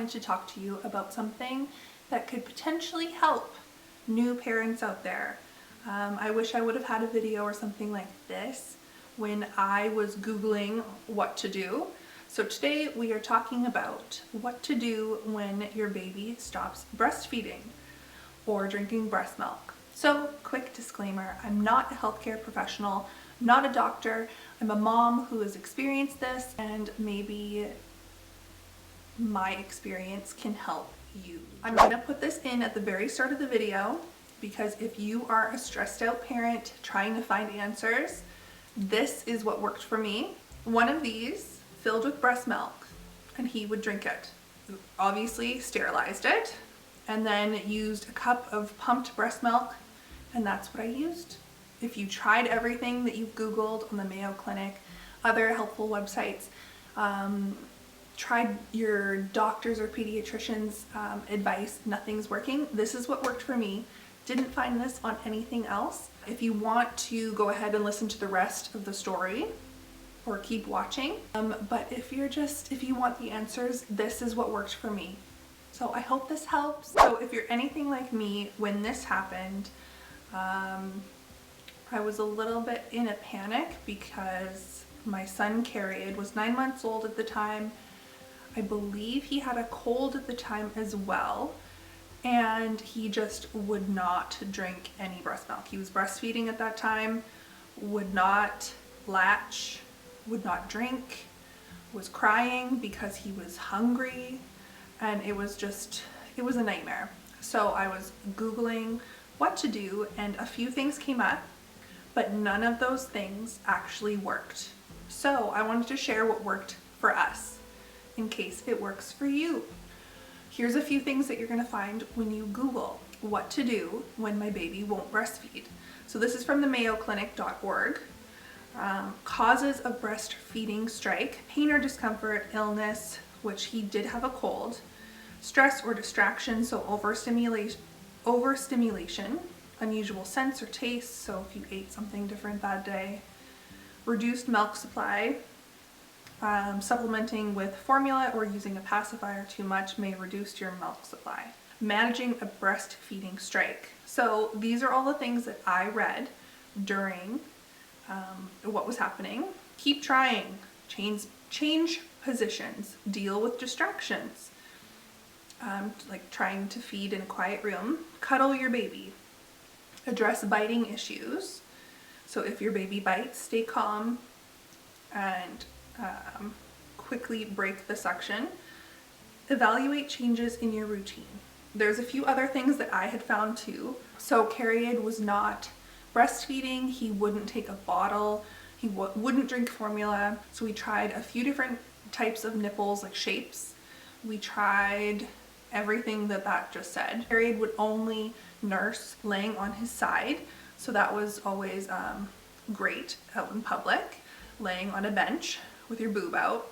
wanted to talk to you about something that could potentially help new parents out there. I wish I would have had a video or something like this when I was Googling what to do. So today we are talking about what to do when your baby stops breastfeeding or drinking breast milk. So, quick disclaimer, I'm not a healthcare professional, not a doctor. I'm a mom who has experienced this, and maybe my experience can help you. I'm gonna put this in at the very start of the video because if you are a stressed out parent trying to find answers, this is what worked for me. One of these filled with breast milk, and he would drink it. Obviously sterilized it, and then used a cup of pumped breast milk, and that's what I used. If you tried everything that you've Googled on the Mayo Clinic, other helpful websites, tried your doctor's or pediatrician's advice, nothing's working, this is what worked for me. Didn't find this on anything else. If you want to go ahead and listen to the rest of the story or keep watching, but if you want the answers, this is what worked for me. So I hope this helps. So if you're anything like me, when this happened, I was a little bit in a panic because my son Carried was 9 months old at the time. I believe he had a cold at the time as well, and he just would not drink any breast milk. He was breastfeeding at that time, would not latch, would not drink, was crying because he was hungry, and it was a nightmare. So I was Googling what to do, and a few things came up, but none of those things actually worked. So I wanted to share what worked for us in case it works for you. Here's a few things that you're gonna find when you Google what to do when my baby won't breastfeed. So this is from the mayoclinic.org. Causes of breastfeeding strike: pain or discomfort, illness, which he did have a cold, stress or distraction, so overstimulation, unusual sense or taste, so if you ate something different that day, reduced milk supply, supplementing with formula or using a pacifier too much may reduce your milk supply. Managing a breastfeeding strike. So these are all the things that I read during what was happening. Keep trying, change positions, deal with distractions, like trying to feed in a quiet room, cuddle your baby, address biting issues. So if your baby bites, stay calm and quickly break the suction. Evaluate changes in your routine. There's a few other things that I had found too. So Carried was not breastfeeding, he wouldn't take a bottle, he wouldn't drink formula. So we tried a few different types of nipples, like shapes. We tried everything that just said. Carried would only nurse laying on his side, so that was always great out in public, laying on a bench with your boob out,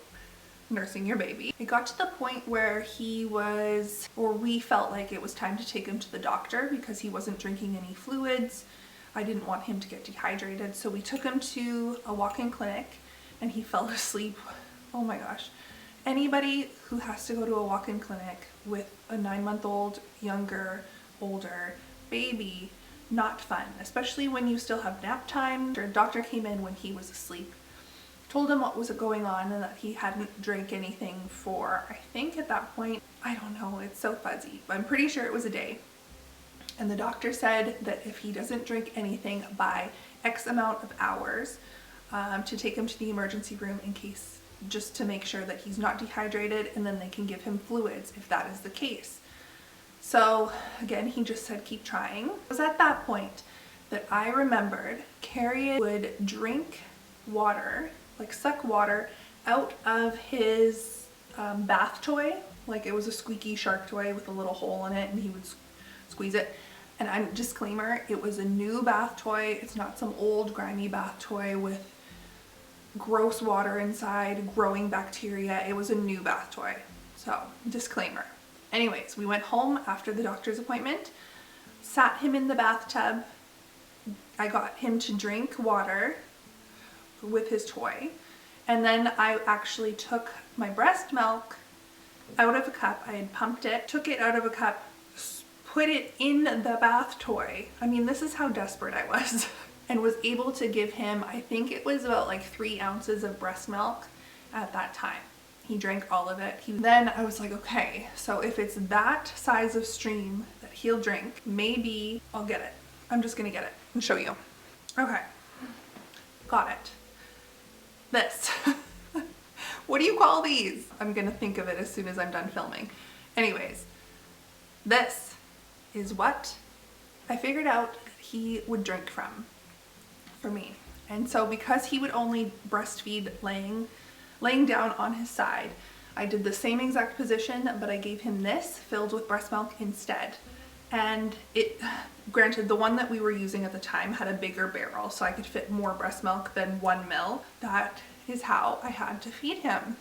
nursing your baby. It got to the point where we felt like it was time to take him to the doctor because he wasn't drinking any fluids. I didn't want him to get dehydrated, so we took him to a walk-in clinic and he fell asleep. Oh my gosh. Anybody who has to go to a walk-in clinic with a 9-month-old, younger, older baby, not fun, especially when you still have nap time. The doctor came in when he was asleep, told him what was going on and that he hadn't drank anything for, I think at that point, I don't know, it's so fuzzy, but I'm pretty sure it was a day. And the doctor said that if he doesn't drink anything by X amount of hours, to take him to the emergency room in case, just to make sure that he's not dehydrated, and then they can give him fluids if that is the case. So again, he just said keep trying. It was at that point that I remembered Carried would drink water, like suck water out of his bath toy, like it was a squeaky shark toy with a little hole in it, and he would squeeze it. And disclaimer, it was a new bath toy. It's not some old grimy bath toy with gross water inside, growing bacteria. It was a new bath toy. So, disclaimer. Anyways, we went home after the doctor's appointment, sat him in the bathtub. I got him to drink water with his toy, and then I actually took my breast milk out of a cup. I had pumped it, took it out of a cup, put it in the bath toy. I mean, this is how desperate I was. And was able to give him, I think it was about like 3 ounces of breast milk at that time. He drank all of it. Then I was like, okay, so if it's that size of stream that he'll drink, maybe I'll get it. I'm just gonna get it and show you. Okay, got it. This. What do you call these? I'm gonna think of it as soon as I'm done filming. Anyways, this is what I figured out that he would drink from for me. And so because he would only breastfeed laying down on his side, I did the same exact position, but I gave him this filled with breast milk instead. And it, granted, the one that we were using at the time had a bigger barrel, so I could fit more breast milk than 1 ml. That is how I had to feed him.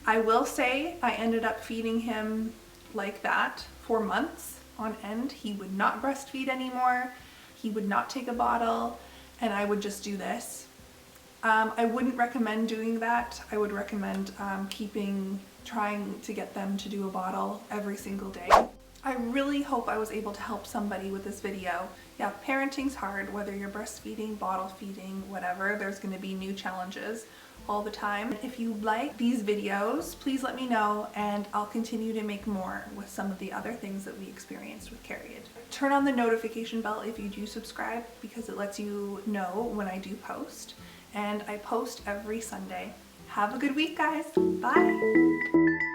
I will say I ended up feeding him like that for months on end. He would not breastfeed anymore. He would not take a bottle, and I would just do this. I wouldn't recommend doing that. I would recommend trying to get them to do a bottle every single day. I really hope I was able to help somebody with this video. Yeah, parenting's hard, whether you're breastfeeding, bottle feeding, whatever. There's going to be new challenges all the time. If you like these videos, please let me know, and I'll continue to make more with some of the other things that we experienced with Carried. Turn on the notification bell if you do subscribe, because it lets you know when I do post. And I post every Sunday. Have a good week, guys. Bye.